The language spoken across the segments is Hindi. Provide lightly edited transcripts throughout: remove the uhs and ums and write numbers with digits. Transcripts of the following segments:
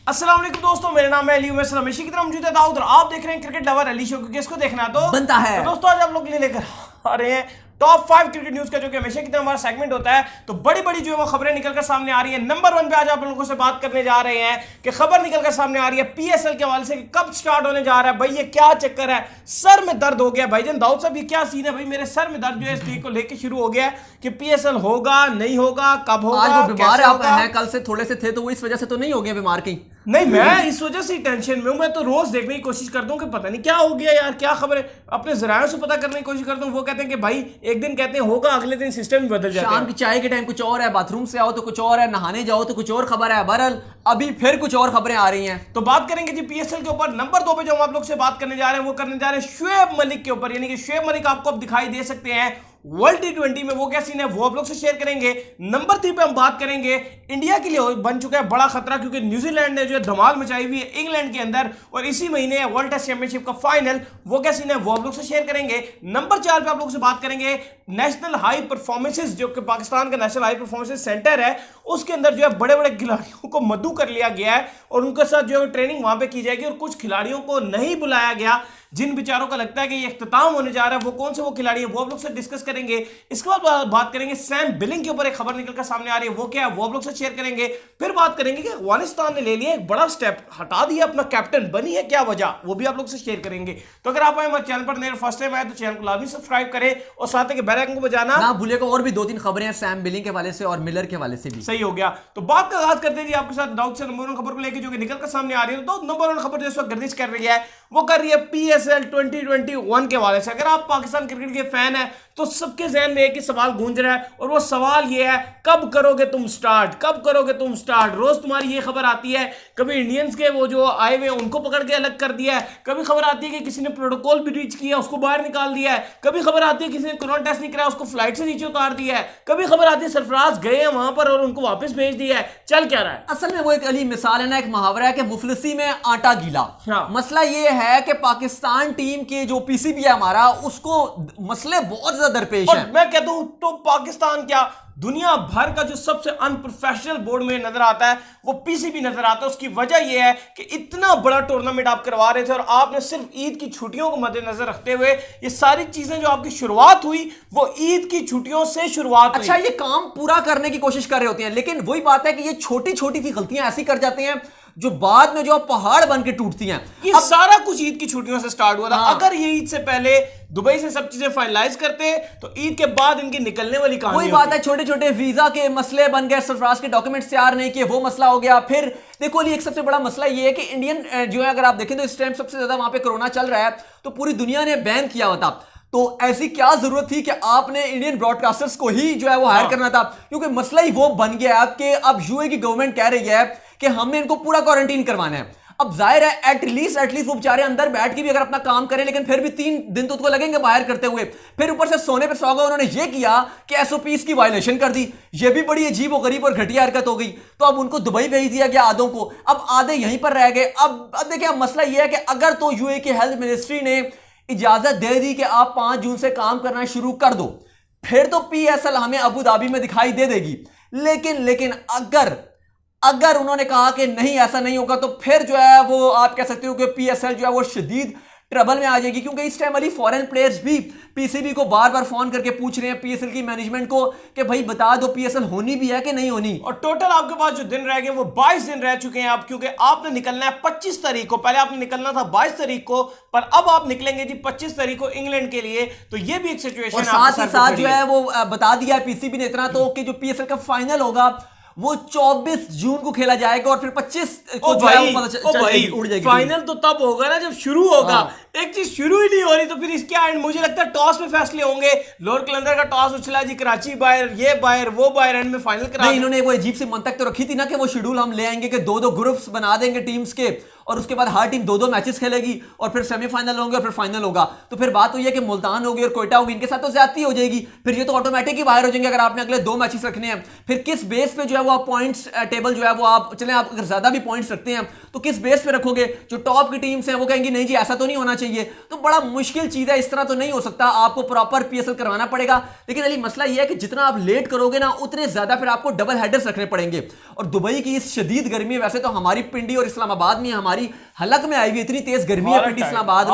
अस्सलाम वालेकुम दोस्तों, मेरा नाम है अली उमर हमेशा की तरह मौजूद है दाऊद और आप देख रहे हैं क्रिकेट लवर अली शो। क्योंकि इसको देखना तो बनता है। तो दोस्तों आज आप लोग लेकर आ रहे हैं टॉप 5 क्रिकेट न्यूज का, जो कि हमेशा की तरह हमारा सेगमेंट होता है। तो बड़ी बड़ी जो है वो खबरें निकलकर सामने आ रही है। नंबर 1 पे आज आप लोगों से बात करने जा रहे हैं कि खबर निकलकर सामने आ रही है पीएसएल के हवाले से कि कब स्टार्ट होने जा रहा है। भाई ये क्या चक्कर है, सर में दर्द हो गया भाईजान। दाऊद साहब ये क्या सीन है भाई, मेरे सर में दर्द जो है इस लीग को लेकर शुरू हो गया है कि पीएसएल होगा नहीं होगा, कब होगा, आज वो बीमार कैसे होगा? हैं, कल से थोड़े से थे तो वो इस वजह से तो नहीं हो गए बीमार कहीं। नहीं, मैं इस वजह से टेंशन में हूं। मैं तो रोज देखने की कोशिश करता हूं कि पता नहीं क्या हो गया यार, क्या खबर है। अपने जरायों से पता करने की कोशिश करता हूं। वो कहते हैं कि भाई एक दिन कहते हैं होगा, अगले दिन सिस्टम ही बदल जाता है। शाम की चाय के टाइम कुछ और है, बाथरूम से आओ तो कुछ और है, नहाने जाओ तो कुछ और खबर है। बहरहाल अभी फिर कुछ और खबरें आ रही हैं। तो बात करेंगे जी पीएसएल के ऊपर। नंबर 2 पे जो हम आप लोग से बात करने जा रहे हैं वो करने जा रहे हैं शुएब मलिक के ऊपर। यानी कि शुएब मलिक आपको अब दिखाई दे सकते हैं वर्ल्ड टी20 में। वो क्या सीन है वो आप लोग से शेयर करेंगे। नंबर 3 पे हम बात करेंगे इंडिया के लिए बन चुका है बड़ा खतरा, क्योंकि न्यूजीलैंड ने जो है धमाल मचाई हुई है इंग्लैंड के अंदर, और इसी महीने वर्ल्ड टेस्ट चैंपियनशिप का फाइनल। वो क्या सीन है वो आप लोग से शेयर करेंगे। नंबर 4 पे आप लोग से बात करेंगे नेशनल हाई परफॉर्मेंसेज, जो कि पाकिस्तान का नेशनल हाई परफॉर्मेंसेज सेंटर है, उसके अंदर जो है बड़े बड़े खिलाड़ियों को मद्दू कर लिया गया है और उनके साथ जो है ट्रेनिंग वहां पे की जाएगी। और कुछ खिलाड़ियों को नहीं बुलाया गया जिन बेचारों का लगता है कि ये इख्तिताम होने जा रहा है। वो कौन से वो खिलाड़ी है वो आप लोग से डिस्कस करेंगे। इसके बाद बात करेंगे सैम बिलिंग के ऊपर एक खबर निकलकर सामने आ रही है, वो क्या है वो आप लोग से शेयर करेंगे। फिर बात करेंगे कि अफगानिस्तान ने ले लिया एक बड़ा स्टेप, हटा दिया अपना कैप्टन, बनी है क्या वजह, वो भी आप लोग से शेयर करेंगे। तो अगर आप हमारे चैनल पर नए फर्स्ट टाइम आए तो चैनल को लाजमी सब्सक्राइब करें और साथ ही बेल आइकन को बजाना ना भूलिएगा। और भी 2-3 खबरें हैं सैम बिलिंग के हवाले से और मिलर के हवाले से भी। सही हो गया। तो बात का आगाज करते हैं जी आपके साथ दाऊद से नंबर 1 खबर को लेकर, जो कि निकलकर सामने आ रही है। तो नंबर 1 खबर जो इस वक्त गर्दिश कर रही है वो कर रही है पीएसएल 2021 के हवाले से। अगर आप पाकिस्तान क्रिकेट के फैन है तो सबके जहन में एक ही सवाल गूंज रहा है, और वो सवाल ये है कब करोगे तुम स्टार्ट, कब करोगे तुम स्टार्ट। रोज तुम्हारी ये खबर आती है, कभी इंडियंस के वो जो आए हुए उनको पकड़ के अलग कर दिया है, कभी खबर आती है कि किसी ने प्रोटोकॉल भी रीच किया उसको बाहर निकाल दिया है, कभी खबर आती है किसी ने कोरोना टेस्ट नहीं कराया उसको फ्लाइट से नीचे उतार दिया है, कभी खबर आती है सरफराज गए हैं वहां पर और उनको वापस भेज दिया है। चल क्या रहा है असल में वो एक अली मिसाल है ना, एक मुहावरा है कि मुफलिसी में आटा गीला। हाँ। मसला ये है कि पाकिस्तान टीम के जो पीसीबी है हमारा, उसको मसले बहुत ज्यादा दरपेश और हैं। मैं कहता हूं तो पाकिस्तान क्या दुनिया भर का जो सबसे अनप्रोफेशनल बोर्ड में नजर आता है वो पीसीबी नजर आता है। उसकी वजह यह है कि इतना बड़ा टूर्नामेंट आप करवा रहे थे और आपने सिर्फ ईद की छुट्टियों को मद्देनजर रखते हुए ये सारी चीजें जो आपकी शुरुआत हुई वो ईद की छुट्टियों से शुरुआत अच्छा, हुई। ये काम पूरा करने की कोशिश कर रहे होते हैं, लेकिन वही बात है कि ये छोटी छोटी सी गलतियां ऐसी कर जाते हैं जो बाद में जो पहाड़ बन के टूटती हैं। ये सारा कुछ ईद की छुट्टियों से स्टार्ट हुआ था। हाँ। अगर ये ईद से पहले दुबई से सब चीजें फाइनलाइज करते तो ईद के बाद इनकी निकलने वाली कहानी वही बात है, छोटे छोटे वीजा के मसले बन गए, सरफराज के डॉक्यूमेंट्स तैयार नहीं किए, वो मसला हो गया। फिर देखो अली, एक सबसे बड़ा मसला ये है कि इंडियन जो है, अगर आप देखें तो इस टाइम सबसे ज्यादा वहां पे कोरोना चल रहा है तो पूरी दुनिया ने बैन किया हुआ था। तो ऐसी क्या जरूरत थी कि आपने इंडियन ब्रॉडकास्टर्स को ही जो है वो हायर करना था, क्योंकि मसला ही वो बन गया है कि अब यूए की गवर्नमेंट कह रही है कि हमने इनको पूरा क्वारंटीन करवाना है। अब जाहिर है एटलीस्ट वो बेचारे अंदर बैठ के भी अगर अपना काम करें, लेकिन फिर भी 3 दिन तो उनको लगेंगे बाहर करते हुए। फिर ऊपर से सोने पे सुहागा उन्होंने ये किया कि एसओपीस की वायलेशन कर दी। ये भी बड़ी अजीब और गरीब और घटिया हरकत हो गई। तो अब उनको दुबई भेज दिया गया आधों को, अब आधे यहीं पर रह गए। अब देखिए, अब मसला यह है कि अगर तो यूए की हेल्थ मिनिस्ट्री ने इजाजत दे दी कि आप 5 जून से काम करना शुरू कर दो, फिर तो पीएसएल हमें अबू धाबी में दिखाई दे देगी। लेकिन अगर उन्होंने कहा कि नहीं ऐसा नहीं होगा, तो फिर जो है वो आप कह सकते हो कि पीएसएल जो है वो शदीद ट्रबल में आ जाएगी। क्योंकि इस टाइम अली फॉरेन प्लेयर्स भी पीसीबी को बार बार फोन करके पूछ रहे हैं, पीएसएल की मैनेजमेंट को, कि भाई बता दो पीएसएल होनी भी है कि नहीं होनी। और टोटल आपके पास जो दिन रह गए वो 22 दिन रह चुके हैं आप, क्योंकि आपने निकलना है 25 तारीख को। पहले आपने निकलना था 22 तारीख को, पर अब आप निकलेंगे जी 25 तारीख को इंग्लैंड के लिए। तो ये भी एक सिचुएशन और साथ ही साथ जो है वो बता दिया है पीसीबी ने इतना तो कि जो पीएसएल का फाइनल होगा वो 24 जून को खेला जाएगा और फिर 25 को जो है वो पता उड़ जाएगी। फाइनल तो तब होगा ना जब शुरू होगा। एक चीज शुरू ही नहीं हो रही तो फिर इसके एंड मुझे लगता है टॉस में फैसले होंगे। लोअर कलंदर का टॉस उछला जी, कराची बाहर, ये बाहर, वो बाहर, एंड में फाइनल करा। नहीं, इन्होंने वो अजीब सी मंतक तो रखी थी ना कि वो शेड्यूल हम ले आएंगे कि 2-2 ग्रुप्स बना देंगे टीम्स के, और उसके बाद हर टीम 2-2 मैचेस खेलेगी और फिर सेमीफाइनल होंगे और फिर फाइनल होगा। तो फिर बात हुई है कि मुल्तान होगी और कोयटा होगी, इनके साथ तो ज्यादती हो जाएगी। फिर ये तो ऑटोमेटिक ही बाहर हो जाएंगे अगर आपने अगले 2 मैचेस रखने हैं। फिर किस बेस पे जो है वो आप पॉइंट्स टेबल जो है वो आप चलें, आप अगर ज्यादा भी पॉइंट्स रखते हैं तो किस बेस पे रखोगे। जो टॉप की टीम्स हैं वो कहेंगी नहीं जी ऐसा तो नहीं होना चाहिए। तो बड़ा मुश्किल चीज है, इस तरह तो नहीं हो सकता, आपको प्रॉपर पीएसएल करवाना पड़ेगा। लेकिन अली मसला यह है कि जितना आप लेट करोगे ना उतने ज्यादा फिर आपको डबल हेडर्स रखने पड़ेंगे। और दुबई की इस शदीद गर्मी, वैसे तो हमारी पिंडी और इस्लामाबाद में, हमारी हलक में आई हुई इतनी तेज गर्मी है पिंडी इस्लामाबाद में,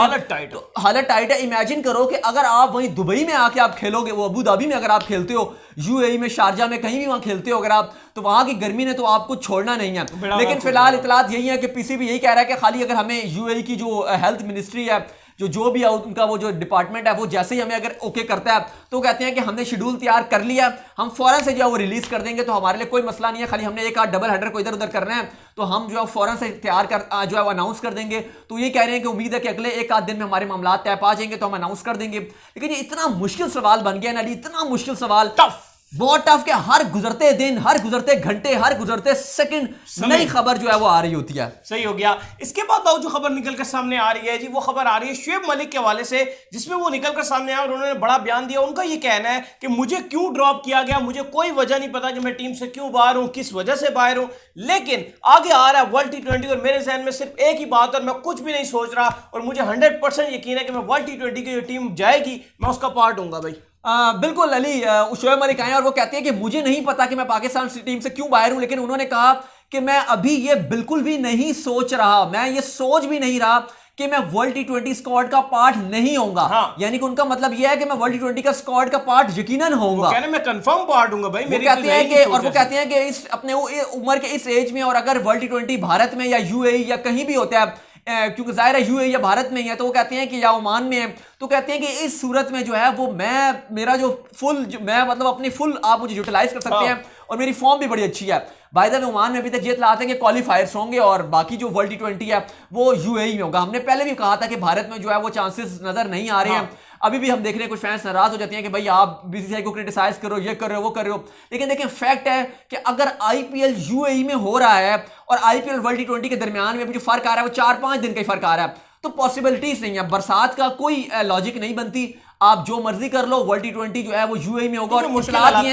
हालत टाइट है। इमेजिन करो कि अगर आप वहीं दुबई में आके आप खेलोगे, वो अबू धाबी में अगर आप खेलते हो, यूएई में, शारजा में, कहीं भी वहां खेलते हो अगर आप, तो वहां की गर्मी ने तो आपको छोड़ना नहीं है। लेकिन फिलहाल इतलात यही है कि पीसीबी यही कह रहा है कि खाली अगर हमें यूएई की जो हेल्थ मिनिस्ट्री है, जो भी है उनका वो जो डिपार्टमेंट है, वो जैसे ही हमें अगर ओके करता है तो कहते हैं कि हमने शेड्यूल तैयार कर लिया, हम फौरन से जो है वो रिलीज कर देंगे, तो हमारे लिए कोई मसला नहीं है। खाली हमने एक आध डबल हेडर को इधर उधर करना है तो हम जो है फौरन से तैयार कर जो है वो अनाउंस कर देंगे। तो ये कह रहे हैं कि उम्मीद है कि अगले एक आध दिन में हमारे मामला तय पा जाएंगे तो हम अनाउंस कर देंगे। लेकिन ये इतना मुश्किल सवाल बन गया ना, इतना मुश्किल सवाल, टफ, बहुत टफ, के हर गुजरते दिन, हर गुजरते घंटे, हर गुजरते सेकंड नई खबर जो है वो आ रही होती है। सही हो गया। इसके बाद जो खबर निकल कर सामने आ रही है जी, वो खबर आ रही है शुएब मलिक के हवाले से, जिसमें वो निकल कर सामने आया और उन्होंने बड़ा बयान दिया। उनका ये कहना है कि मुझे क्यों ड्रॉप किया गया, मुझे कोई वजह नहीं पता कि मैं टीम से क्यों बाहर हूं, किस वजह से बाहर हूं, लेकिन आगे आ रहा है वर्ल्ड T20 और मेरे जहन में सिर्फ एक ही बात है और मैं कुछ भी नहीं सोच रहा और मुझे 100% यकीन है कि मैं वर्ल्ड T20 की जो टीम जाएगी मैं उसका पार्ट हूंगा भाई। बिल्कुल अली, शुएब मलिक आए और वो कहते हैं कि मुझे नहीं पता कि मैं पाकिस्तान टीम से क्यों बाहर हूं, लेकिन उन्होंने कहा कि मैं अभी ये बिल्कुल भी नहीं सोच रहा, मैं ये सोच भी नहीं रहा कि मैं वर्ल्ड T20 स्क्वाड का पार्ट नहीं होऊंगा। हाँ। यानी कि उनका मतलब यह है कि मैं वर्ल्ड T20 का स्क्वाड का पार्ट यकीनन होऊंगा। मैं कंफर्म पार्ट हूंगा भाई। वो कहते हैं कि, और वो कहते हैं कि इस अपने उम्र के इस एज में, और अगर वर्ल्ड T20 भारत में या यूएई या कहीं भी होता है, क्योंकि जाहिर है यूएई या भारत में ही है, तो वो कहते हैं कि या ओमान में है, तो कहते हैं कि इस सूरत में जो है वो मेरा जो फुल, मैं मतलब अपनी फुल आप मुझे यूटिलाइज कर सकते हैं और मेरी फॉर्म भी बड़ी अच्छी है। बाय द वे ओमान में अभी तक ये इत्तलात है कि क्वालिफायर्स होंगे और बाकी जो वर्ल्ड T20 है वो यूएई में होगा। हमने पहले भी कहा था कि भारत में जो है वो चांसेस नजर नहीं आ रहे हैं। अभी भी हम देख रहे हैं कुछ फैंस नाराज हो जाते हैं कि भाई आप बीसीसीआई को क्रिटिसाइज करो, ये कर रहे हो, वो कर रहे हो, लेकिन देखिए फैक्ट है कि अगर आईपीएल यूएई में हो रहा है और आईपीएल वर्ल्ड T20 के दरमियान में अभी जो फर्क आ रहा है वो 4-5 दिन का ही फर्क आ रहा है, तो पॉसिबिलिटीज नहीं है, बरसात का कोई लॉजिक नहीं बनती। आप जो मर्जी कर लो, वर्ल्ड T20 जो है वो यूएई में होगा। और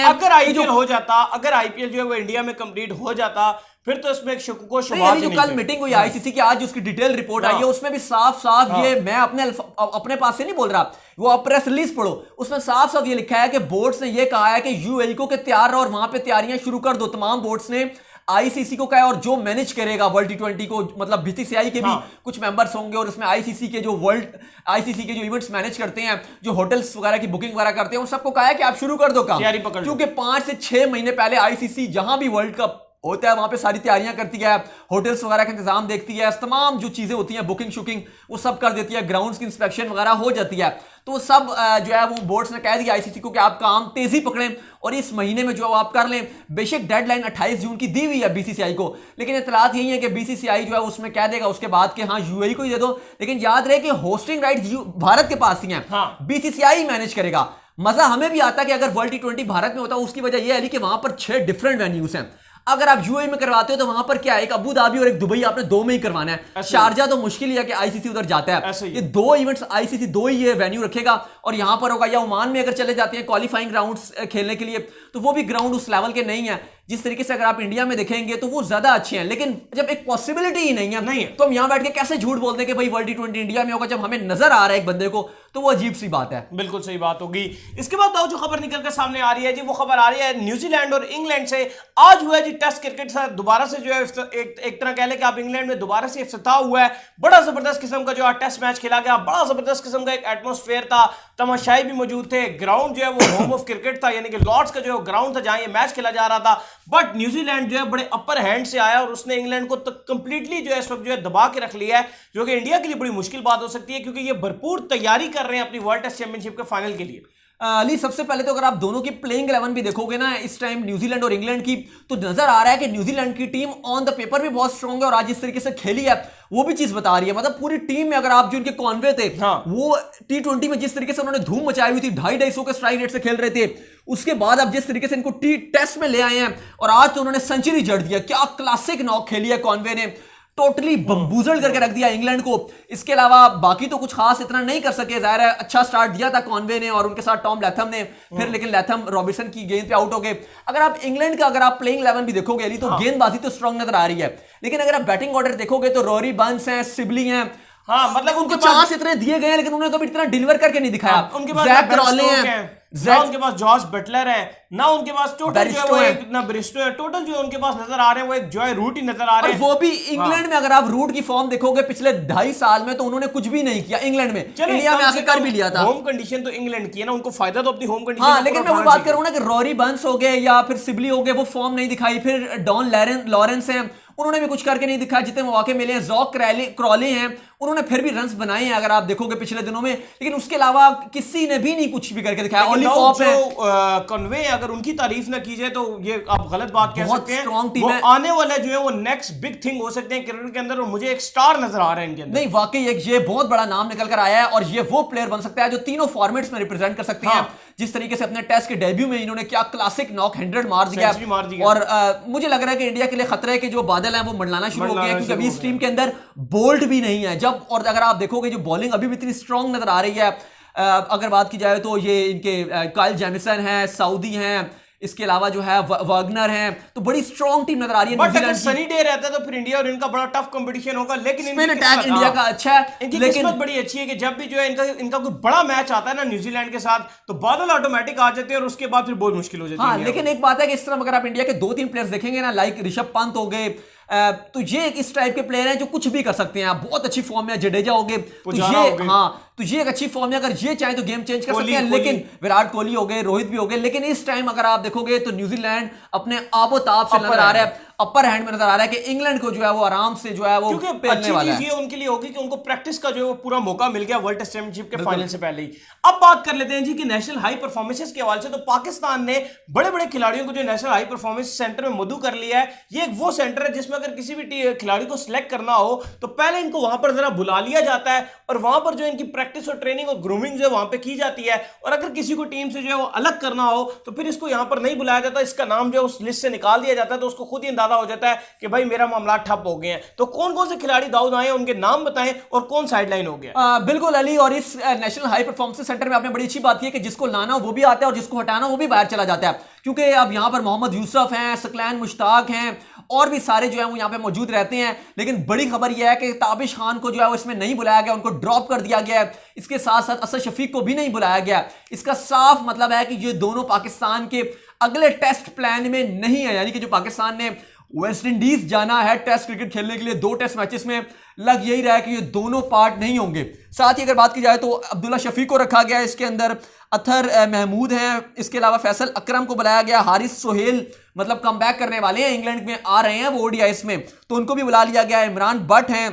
अगर आईपीएल हो जाता, अगर आईपीएल जो है वो इंडिया में कंप्लीट हो जाता, फिर तो इसमें एक शुक्र शुबात जो कल मीटिंग हुई आईसीसी की, आज उसकी डिटेल रिपोर्ट आई है, उसमें भी साफ साफ ये, मैं अपने पास से नहीं बोल रहा, वो आप प्रेस रिलीज पढ़ो, उसमें साफ साफ ये लिखा है कि बोर्ड्स ने ये कहा है कि यूएई को तैयार रहो और वहां पे तैयारियां शुरू कर दो। तमाम बोर्ड्स ने आईसीसी को कहा है और जो मैनेज करेगा वर्ल्ड T20 को, मतलब बीसीसीआई के भी कुछ मेंबर्स होंगे और उसमें आईसीसी के जो इवेंट्स मैनेज करते हैं, जो होटल्स वगैरह की बुकिंग वगैरह करते हैं, उन सबको कहा है कि आप शुरू कर दो काम, क्योंकि 5 से 6 महीने पहले आईसीसी जहां भी वर्ल्ड कप होता है वहां पे सारी तैयारियां करती है, होटल्स वगैरह का इंतजाम देखती है, तमाम जो चीजें होती हैं बुकिंग शुकिंग वो सब कर देती है, ग्राउंड्स की इंस्पेक्शन वगैरह हो जाती है। तो सब जो है वो बोर्ड्स ने कह दिया आईसीसी को कि आप काम तेजी पकड़ें और इस महीने में जो आप कर लें। बेशक डेडलाइन 28 जून की दी हुई है बीसीसीआई को, लेकिन इत्तलात यही है कि बीसीसीआई जो है उसमें कह देगा उसके बाद कि हाँ यूएई को ही दे दो, लेकिन याद रहे कि होस्टिंग राइट्स भारत के पास ही हैं, बीसीसीआई मैनेज करेगा। मजा हमें भी आता कि अगर वर्ल्ड T20 भारत में होता, उसकी वजह यह है कि वहां पर 6 डिफरेंट वेन्यूज हैं। अगर आप यूएई में करवाते हो तो वहां पर क्या है, एक अबू धाबी और एक दुबई, आपने 2 में ही करवाना है। शारजा तो मुश्किल ही है कि आईसीसी उधर जाता है, ये 2 इवेंट्स आईसीसी 2 ही ये वेन्यू रखेगा और यहां पर होगा। या ओमान में अगर चले जाते हैं क्वालिफाइंग राउंड्स खेलने के लिए, तो वो भी ग्राउंड उस लेवल के नहीं है जिस तरीके से अगर आप इंडिया में देखेंगे तो वो ज्यादा अच्छे हैं। लेकिन जब एक पॉसिबिलिटी ही नहीं है तो हम यहां बैठ के कैसे झूठ बोलते हैं कि भाई वर्ल्ड T20 इंडिया में होगा, जब हमें नजर आ रहा है एक बंदे को, तो वो अजीब सी बात है। बिल्कुल सही बात होगी। इसके बाद जो खबर निकल कर सामने आ रही है जी, वो खबर आ रही है न्यूजीलैंड और इंग्लैंड से। आज हुआ है जी टेस्ट क्रिकेट से दोबारा से जो है एक तरह कह लें कि आप इंग्लैंड में दोबारा से इफ्तिताह हुआ है। बड़ा जबरदस्त किस्म का जो टेस्ट मैच खेला गया, बड़ा जबरदस्त किस्म का एक एटमॉस्फेयर था, तमाशाई भी मौजूद थे, ग्राउंड जो है वो होम ऑफ क्रिकेट था, यानी कि लॉर्ड्स का जो ग्राउंड था जहां ये मैच खेला जा रहा था। बट न्यूजीलैंड जो है बड़े अपर हैंड से आया और उसने इंग्लैंड को कंप्लीटली जो है इस वक्त जो है दबा के रख लिया है, जो कि इंडिया के लिए बड़ी मुश्किल बात हो सकती है, क्योंकि ये भरपूर तैयारी कर रहे हैं अपनी वर्ल्ड टेस्ट चैंपियनशिप के फाइनल के लिए। अली सबसे पहले तो अगर आप दोनों की प्लेइंग 11 भी देखोगे ना इस टाइम न्यूजीलैंड और इंग्लैंड की, तो नजर आ रहा है कि न्यूजीलैंड की टीम ऑन द पेपर भी बहुत स्ट्रांग है और आज इस तरीके से खेली है वो भी चीज बता रही है। मतलब पूरी टीम में अगर आप जो उनके कॉन्वे थे, वो T20 में जिस तरीके से उन्होंने धूम मचाई हुई थी, 250 के स्ट्राइक रेट से खेल रहे थे, उसके बाद अब जिस तरीके से इनको टेस्ट में ले आए हैं और आज तो उन्होंने सेंचुरी जड़ दिया। क्या क्लासिक नॉक खेली है कॉन्वे ने, टोटली बम्बूजल करके रख दिया इंग्लैंड को। इसके अलावा बाकी तो कुछ खास इतना नहीं कर सके, जाहिर है अच्छा स्टार्ट दिया था कॉन्वे ने और उनके साथ टॉम लैथम ने, फिर लेकिन लैथम रॉबिन्सन की गेंद पे आउट हो गए। अगर आप इंग्लैंड का अगर आप प्लेइंग 11 भी देखोगे तो गेंदबाजी तो स्ट्रांग नजर आ रही है, लेकिन अगर आप बैटिंग ऑर्डर देखोगे तो रोरी बर्न्स हैं, सिबली हैं, हाँ मतलब उनको चांस इतने दिए गए हैं लेकिन उन्होंने कभी इतना डिलीवर करके नहीं दिखाया। उनके पास जैक ना बेन क्रॉले स्टोक हैं, ना उनके पास जॉस बटलर है, ना उनके पास टोटल जो है वो एक ना ब्रिस्टो है, टोटल जो उनके पास नजर आ रहे हैं वो एक जॉय रूट ही नजर आ रहे हैं। वो भी इंग्लैंड में अगर आप रूट की फॉर्म देखोगे पिछले 2.5 साल में तो उन्होंने कुछ भी नहीं किया इंग्लैंड में, इंडिया में आके कर भी लिया था। होम कंडीशन तो इंग्लैंड की है ना, उनको फायदा तो अपनी होम कंडीशन। हाँ लेकिन मैं वो बात कर रहा हूँ ना कि रॉरी बर्न्स हो गए या फिर सिबली हो गए, वो फॉर्म नहीं दिखाई। फिर डॉन लॉरेंस हैं, उन्होंने भी कुछ करके नहीं दिखाया जितने मौके मिले हैं। जॉक क्रॉले हैं, उन्होंने फिर भी रन्स बनाए हैं अगर आप देखोगे पिछले दिनों में, लेकिन उसके अलावा किसी ने भी नहीं कुछ भी करके दिखाया। ओली पॉप है, कन्वे, अगर उनकी तारीफ ना की जाए तो ये आप गलत बात कह सकते हैं। स्ट्रॉन्ग टीम वो है, आने वाला जो है वो नेक्स्ट बिग थिंग हो सकते हैं क्रिकेट के अंदर, और मुझे एक स्टार नजर आ रहा है इनके अंदर। नहीं वाकई एक ये बहुत बड़ा नाम निकल कर आया है और ये वो प्लेयर बन सकता है जो तीनों फॉर्मेट्स में रिप्रेजेंट कर सकते हैं। जिस तरीके से अपने टेस्ट के डेब्यू में इन्होंने क्या क्लासिक नॉक 100 मार दिया, और मुझे लग रहा है कि इंडिया के लिए खतरे के जो बादल हैं वो मंडलाना शुरू हो गए हैं, क्योंकि अभी इस टीम के अंदर बोल्ड भी नहीं है जब। और अगर आप देखोगे जो बॉलिंग अभी भी इतनी स्ट्रांग नजर आ रही है, अगर बात की जाए तो ये इनके काइल जेमिसन है, सऊदी हैं, इसके अलावा जो है वागनर हैं, तो बड़ी स्ट्रांग टीम नजर आ रही है। बट अगर सनी डे रहता है तो फिर इंडिया और इनका बड़ा टफ कंपटीशन होगा, लेकिन स्पिन अटैक इंडिया का अच्छा है, इनकी लेकिन किस्मत बड़ी अच्छी है कि जब भी जो है इनका कोई बड़ा मैच आता है ना न्यूजीलैंड के साथ, तो बादल ऑटोमेटिक आ जाते हैं और उसके बाद फिर बहुत मुश्किल हो जाती है। हाँ लेकिन एक बात है कि इस तरह अगर आप इंडिया के 2-3 प्लेयर्स देखेंगे ना, लाइक ऋषभ पंत हो गए, तो ये इस टाइप के प्लेयर हैं जो कुछ भी कर सकते हैं। आप बहुत अच्छी फॉर्म में जडेजा हो गए, तो ये हाँ तो ये एक अच्छी फॉर्म में अगर ये चाहे तो गेम चेंज कर सकते हैं। लेकिन विराट कोहली हो गए, रोहित भी हो गए, लेकिन इस टाइम अगर आप देखोगे तो न्यूजीलैंड अपने आबोताब से नजर आ रहा है, अपर हैंड में नजर आ रहा है कि इंग्लैंड को जो है वो आराम से जो है वो पेलने वाला है। ये उनके लिए होगी कि उनको प्रैक्टिस का जो है वो पूरा मौका मिल गया वर्ल्ड टेस्ट चैंपियनशिप के फाइनल से पहले ही। अब बात कर लेते हैं जी कि नेशनल हाई परफॉर्मेंसेस के हवाले से, तो पाकिस्तान ने बड़े बड़े खिलाड़ियों को जो नेशनल हाई परफॉर्मेंस सेंटर में मदऊ कर लिया है। ये एक वो सेंटर है जिसमें अगर किसी भी खिलाड़ी को सिलेक्ट करना हो तो पहले इनको वहां पर जरा बुला लिया जाता है और वहां पर जो इनकी प्रैक्टिस और ट्रेनिंग और ग्रूमिंग जो है वहां पे की जाती है। और अगर किसी को टीम से जो है वो अलग करना हो तो फिर इसको यहां पर नहीं बुलाया जाता, इसका नाम जो है उस लिस्ट से निकाल दिया जाता है, तो उसको खुद ही अंदाजा हो जाता है कि भाई मेरा मामला ठप हो गए हैं। तो कौन कौन से खिलाड़ी दाऊद आए उनके नाम बताएं और कौन साइडलाइन हो गया। बिल्कुल अली, और इस नेशनल हाई परफॉर्मेंस सेंटर में आपने बड़ी अच्छी बात की है कि जिसको लाना वो भी आता है और जिसको हटाना वो भी बाहर चला जाता है, क्योंकि अब यहां पर मोहम्मद यूसुफ हैं, सकलैन मुश्ताक हैं और भी सारे जो है वो यहां पे मौजूद रहते हैं। लेकिन बड़ी खबर यह है कि ताबिश खान को जो है वो इसमें नहीं बुलाया गया, उनको ड्रॉप कर दिया गया है। इसके साथ साथ असद शफीक को भी नहीं बुलाया गया। इसका साफ मतलब है कि ये दोनों पाकिस्तान के अगले टेस्ट प्लान में नहीं है, यानी कि जो पाकिस्तान ने वेस्ट इंडीज जाना है टेस्ट क्रिकेट खेलने के लिए 2 टेस्ट मैचेस में, लग यही रहा है कि ये दोनों पार्ट नहीं होंगे। साथ ही अगर बात की जाए तो अब्दुल्ला शफीक को रखा गया, इसके अंदर अथर महमूद हैं, इसके अलावा फैसल अकरम को बुलाया गया, हारिस सोहेल मतलब कम बैक करने वाले हैं, इंग्लैंड में आ रहे हैं वो ओडीआईस में, तो उनको भी बुला लिया गया। इमरान भट्ट हैं,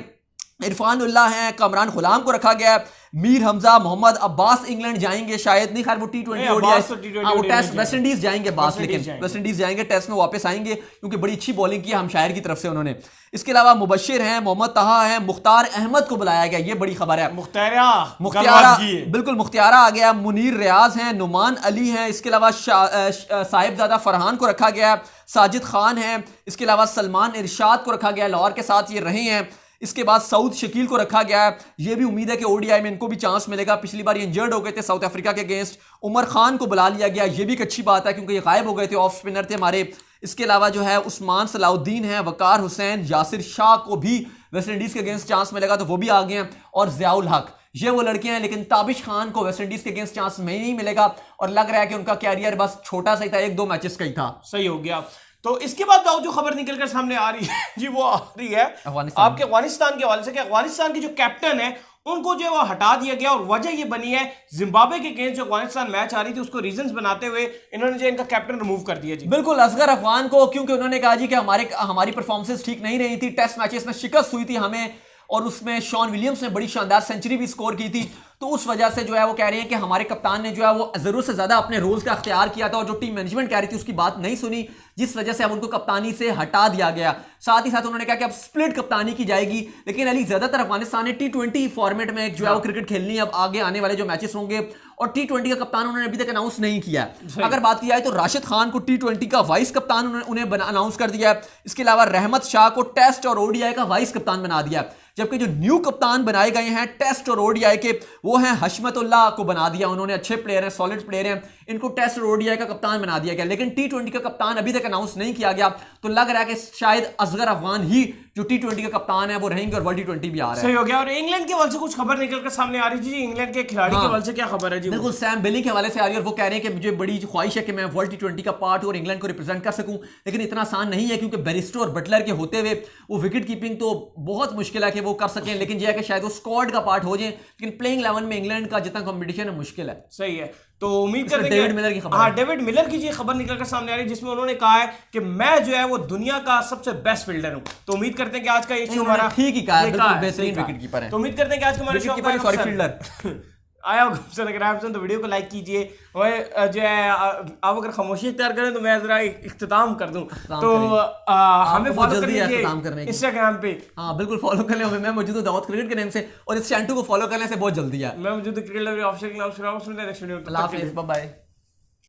इरफान उल्लाह हैं, कमरान गुलाम को रखा गया, मीर हमजा, मोहम्मद अब्बास इंग्लैंड जाएंगे शायद, नहीं खैर वो टी20 वो टेस्ट वेस्ट इंडीज जाएंगे बास, लेकिन वेस्ट इंडीज जाएंगे, टेस्ट में वापस आएंगे क्योंकि बड़ी अच्छी बॉलिंग की हमशायर की तरफ से उन्होंने। इसके अलावा मुबशिर हैं, मोहम्मद तहा हैं, मुख्तार अहमद को बुलाया गया, ये बड़ी खबर है। मुख्तारा बिल्कुल मुख्तारा आ गया, मुनीर रियाज हैं, नुमान अली हैं, इसके अलावा साहिबजादा फरहान को रखा गया, साजिद खान हैं, इसके अलावा सलमान इरशाद को रखा गया, लाहौर के साथ ये रहे हैं। इसके बाद सऊद शकील को रखा गया है, ये भी उम्मीद है कि ओडीआई में इनको भी चांस मिलेगा, पिछली बार ये इंजर्ड हो गए थे साउथ अफ्रीका के अगेंस्ट। उमर खान को बुला लिया गया, ये भी एक अच्छी बात है क्योंकि ये गायब हो गए थे, ऑफ स्पिनर थे हमारे। इसके अलावा जो है उस्मान सलाउद्दीन है, वकार हुसैन, यासिर शाह को भी वेस्ट इंडीज के अगेंस्ट चांस मिलेगा तो वो भी आ गए हैं, और ज़ियाउल हक, ये वो लड़के हैं। लेकिन ताबिश खान को वेस्ट इंडीज के अगेंस्ट चांस नहीं मिलेगा और लग रहा है कि उनका कैरियर बस छोटा सा ही था, 1-2 मैचेस का ही था। सही हो गया। तो इसके बाद जो खबर निकल कर सामने आ रही है जी, वो आ रही है आपके अफगानिस्तान के हवाले से कि अफगानिस्तान के जो कैप्टन है उनको जो है वो हटा दिया गया, और वजह ये बनी है जिम्बाब्वे के अगेंस्ट जो अफगानिस्तान मैच आ रही थी उसको रीजंस बनाते हुए इन्होंने जो इनका कैप्टन रिमूव कर दिया जी। बिल्कुल असगर अफगान को, क्योंकि उन्होंने कहा जी कि हमारी परफॉर्मेंस ठीक नहीं रही थी, टेस्ट मैचेस में शिकस्त हुई थी हमें, और उसमें शॉन विलियम्स ने बड़ी शानदार सेंचुरी भी स्कोर की थी, तो उस वजह से जो है वो कह रहे हैं कि हमारे कप्तान ने जो है वो जरूरत से ज्यादा अपने रोल्स का अख्तियार किया था और जो टीम मैनेजमेंट कह रही थी उसकी बात नहीं सुनी, जिस वजह से अब उनको कप्तानी से हटा दिया गया। साथ ही साथ उन्होंने कहा कि अब स्प्लिट कप्तानी की जाएगी, लेकिन अली ज्यादातर अफगानिस्तान ने टी20 फॉर्मेट में जो है वो क्रिकेट खेलनी है अब आगे आने वाले जो मैचेस होंगे, और टी20 का कप्तान उन्होंने अभी तक अनाउंस नहीं किया। अगर बात की जाए तो राशिद खान को टी20 का वाइस कप्तान उन्हें अनाउंस कर दिया है। इसके अलावा रहमत शाह को टेस्ट और ओडीआई का वाइस कप्तान बना दिया, जबकि जो न्यू कप्तान बनाए गए हैं टेस्ट और ओडीआई के वो हैं हशमतुल्लाह को बना दिया उन्होंने, अच्छे प्लेयर हैं, सॉलिड प्लेयर हैं, इनको टेस्ट और ओडीआई का कप्तान बना दिया गया। लेकिन टी20 का कप्तान अभी तक अनाउंस नहीं किया गया, तो लग रहा है कि शायद असगर अफगान ही जो T20 का कप्तान है वो रहेंगे और वर्ल्ड T20 भी आ रहा है। सही हो गया। और इंग्लैंड के हवाले से कुछ खबर निकल कर सामने आ रही थी जी, इंग्लैंड के खिलाड़ी के हवाले से क्या खबर है जी? बिल्कुल सैम बिलिंग के हवाले से आ रही है और वो कह रहे हैं कि मुझे बड़ी ख्वाहिश है कि मैं वर्ल्ड T20 का पार्ट और इंग्लैंड को रिप्रेजेंट कर सकूं, लेकिन इतना आसान नहीं है क्योंकि बेरिस्टो और बटलर के होते हुए वो विकेट कीपिंग तो बहुत मुश्किल है कि वो कर सकें, लेकिन यह है कि शायद वो स्क्वाड का पार्ट हो जाए, लेकिन प्लेइंग 11 में इंग्लैंड का जितना कंपटीशन है मुश्किल है। सही है। तो उम्मीद करते हैं डेविड मिलर की खबर, हाँ डेविड मिलर की ये खबर निकल कर सामने आ रही है जिसमें उन्होंने कहा है कि मैं जो है वो दुनिया का सबसे बेस्ट फील्डर हूं। तो उम्मीद करते हैं कि आज का ये शो हमारा ठीक ही कहा है, बिल्कुल बेहतरीन विकेट कीपर है। तो उम्मीद करते हैं कि आज का हमारा शो सॉरी फील्डर आया होगा पसंद। अगर आप पसंद तो वीडियो को लाइक कीजिए और जो है आप अगर खामोशी इख्तियार करें तो मैं जरा इख्तिताम कर दूं। तो हमें फॉलो कर लीजिए इंस्टाग्राम पे। हाँ बिल्कुल फॉलो कर लें, मैं मौजूद हूं दाऊद क्रिकेट के नेम से, और इस चैनल को फॉलो करने से बहुत जल्दी है। मैं मौजूद cricket official next video. Bye.